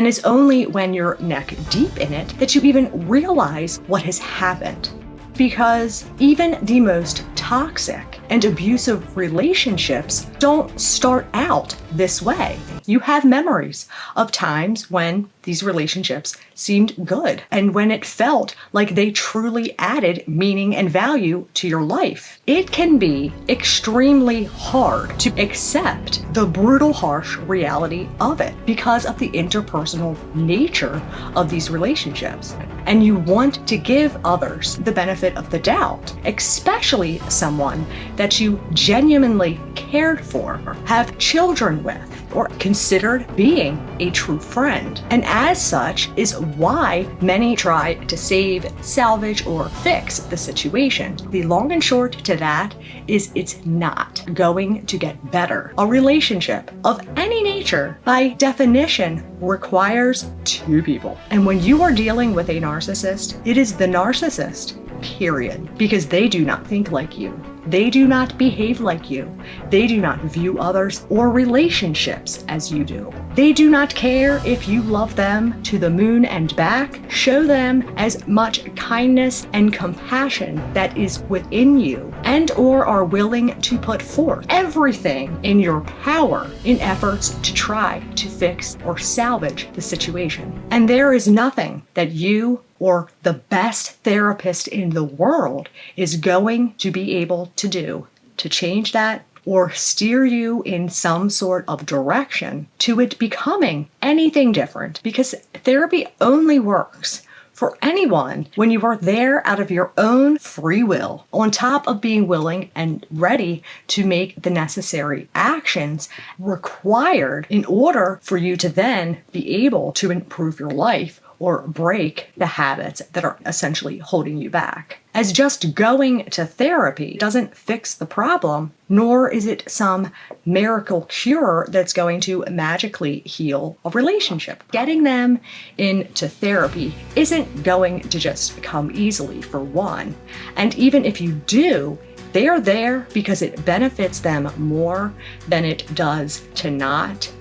And it's only when you're neck deep in it that you even realize what has happened. Because even the most toxic and abusive relationships don't start out this way. You have memories of times when these relationships seemed good and when it felt like they truly added meaning and value to your life. It can be extremely hard to accept the brutal, harsh reality of it because of the interpersonal nature of these relationships. And you want to give others the benefit of the doubt, especially someone that you genuinely cared for, have children with, or considered being a true friend. And as such is why many try to save, salvage, or fix the situation. The long and short to that is it's not going to get better. A relationship of any nature, by definition, requires two people. And when you are dealing with a narcissist, it is the narcissist, period. Because they do not think like you. They do not behave like you. They do not view others or relationships as you do. They do not care if you love them to the moon and back. Show them as much kindness and compassion that is within you, and or are willing to put forth everything in your power in efforts to try to fix or salvage the situation. And there is nothing that you or the best therapist in the world is going to be able to do to change that or steer you in some sort of direction to it becoming anything different. Because therapy only works for anyone when you are there out of your own free will, on top of being willing and ready to make the necessary actions required in order for you to then be able to improve your life or break the habits that are essentially holding you back. As just going to therapy doesn't fix the problem, nor is it some miracle cure that's going to magically heal a relationship. Getting them into therapy isn't going to just come easily, for one. And even if you do, they are there because it benefits them more than it does to not.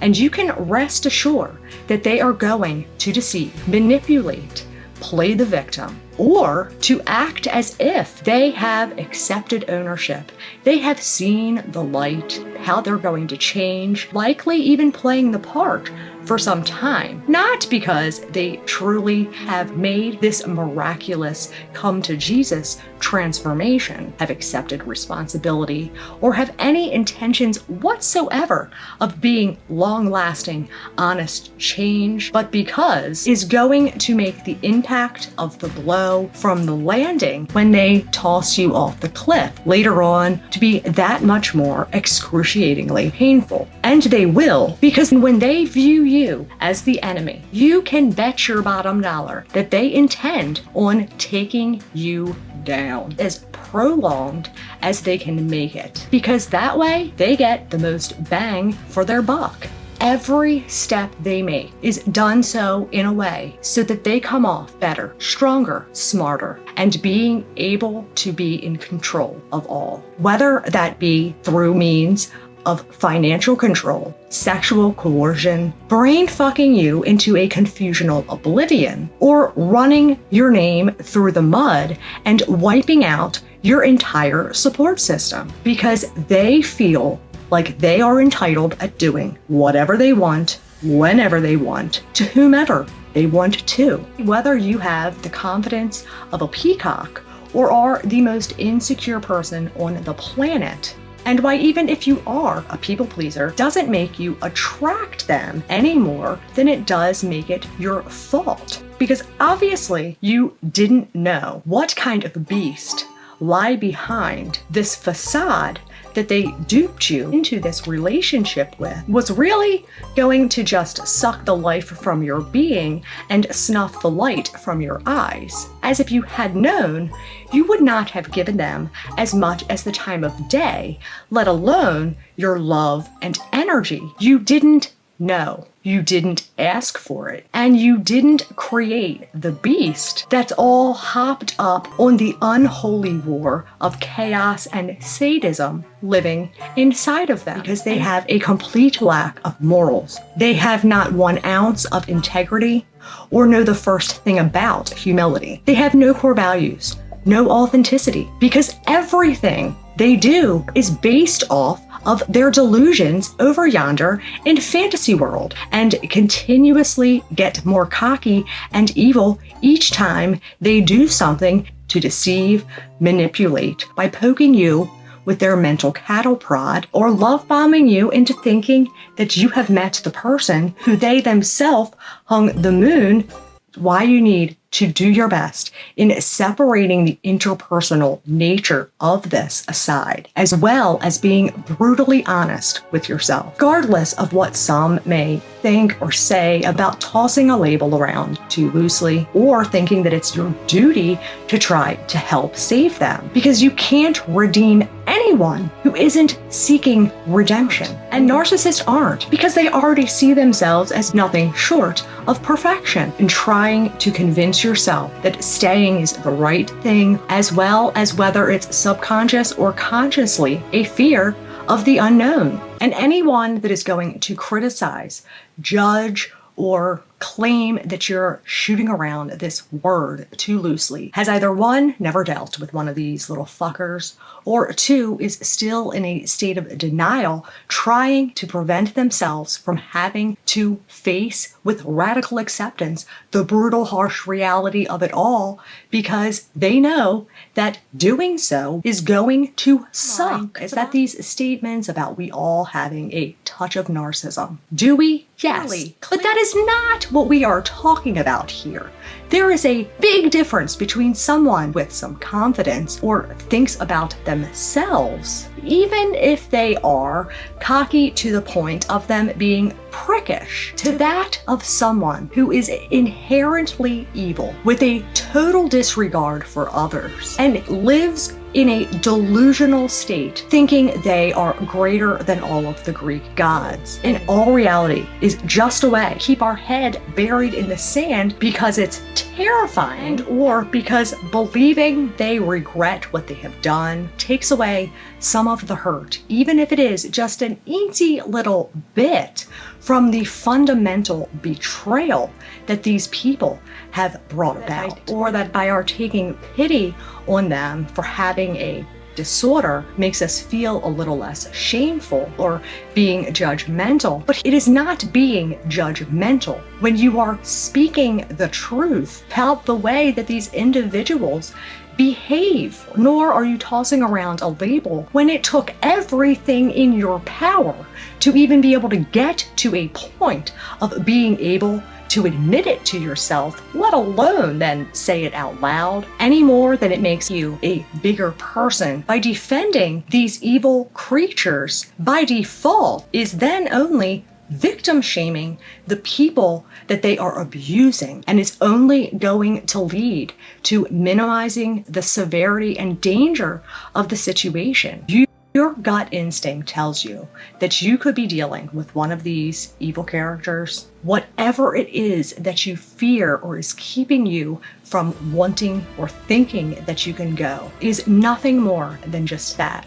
And you can rest assured that they are going to deceive, manipulate, play the victim, or to act as if they have accepted ownership. They have seen the light, how they're going to change, likely even playing the part for some time. Not because they truly have made this miraculous come to Jesus transformation, have accepted responsibility, or have any intentions whatsoever of being long-lasting, honest change, but because is going to make the impact of the blow from the landing when they toss you off the cliff later on to be that much more excruciatingly painful. And they will, because when they view you as the enemy, you can bet your bottom dollar that they intend on taking you down as prolonged as they can make it, because that way they get the most bang for their buck. Every step they make is done so in a way so that they come off better, stronger, smarter, and being able to be in control of all. Whether that be through means of financial control, sexual coercion, brain fucking you into a confusional oblivion, or running your name through the mud and wiping out your entire support system because they feel like they are entitled at doing whatever they want, whenever they want, to whomever they want to. Whether you have the confidence of a peacock or are the most insecure person on the planet, and why even if you are a people pleaser doesn't make you attract them any more than it does make it your fault. Because obviously you didn't know what kind of beast lie behind this facade that they duped you into this relationship with was really going to just suck the life from your being and snuff the light from your eyes. As if you had known, you would not have given them as much as the time of day, let alone your love and energy. You didn't know. You didn't ask for it. And you didn't create the beast that's all hopped up on the unholy war of chaos and sadism living inside of them, because they have a complete lack of morals. They have not 1 ounce of integrity or know the first thing about humility. They have no core values, no authenticity, because everything they do is based off of their delusions over yonder in fantasy world, and continuously get more cocky and evil each time they do something to deceive, manipulate by poking you with their mental cattle prod, or love bombing you into thinking that you have met the person who they themselves hung the moon. Why you need to do your best in separating the interpersonal nature of this aside, as well as being brutally honest with yourself. Regardless of what some may think or say about tossing a label around too loosely, or thinking that it's your duty to try to help save them, because you can't redeem anyone who isn't seeking redemption. And narcissists aren't, because they already see themselves as nothing short of perfection, and trying to convince yourself that staying is the right thing, as well as whether it's subconscious or consciously a fear of the unknown. And anyone that is going to criticize, judge, or claim that you're shooting around this word too loosely has either 1, never dealt with one of these little fuckers, or 2, is still in a state of denial, trying to prevent themselves from having to face with radical acceptance the brutal, harsh reality of it all, because they know that doing so is going to suck. Is that these statements about we all having a touch of narcissism? Do we? Yes. Clearly. But that is not what we are talking about here. There is a big difference between someone with some confidence or thinks about themselves, even if they are cocky to the point of them being prickish, to that of someone who is inherently evil with a total disregard for others and lives in a delusional state, thinking they are greater than all of the Greek gods. In all reality is just a way to keep our head buried in the sand because it's terrifying, or because believing they regret what they have done takes away some of the hurt, even if it is just an eensy little bit, from the fundamental betrayal that these people have brought about, or that by our taking pity on them for having a disorder makes us feel a little less shameful or being judgmental. But it is not being judgmental when you are speaking the truth about the way that these individuals behave, nor are you tossing around a label when it took everything in your power to even be able to get to a point of being able to admit it to yourself, let alone then say it out loud, any more than it makes you a bigger person. By defending these evil creatures by default is then only victim shaming the people that they are abusing, and it's only going to lead to minimizing the severity and danger of the situation. Your gut instinct tells you that you could be dealing with one of these evil characters. Whatever it is that you fear or is keeping you from wanting or thinking that you can go is nothing more than just that,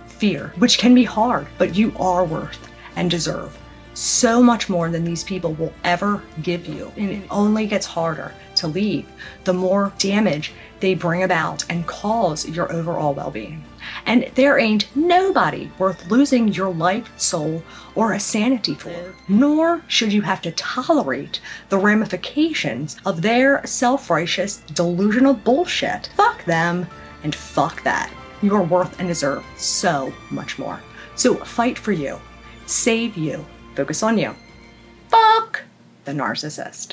fear, which can be hard, but you are worth and deserve so much more than these people will ever give you. And it only gets harder to leave the more damage they bring about and cause your overall well-being. And there ain't nobody worth losing your life, soul, or a sanity for, nor should you have to tolerate the ramifications of their self-righteous, delusional bullshit. Fuck them and fuck that. You are worth and deserve so much more. So fight for you, save you, focus on you. Fuck the narcissist.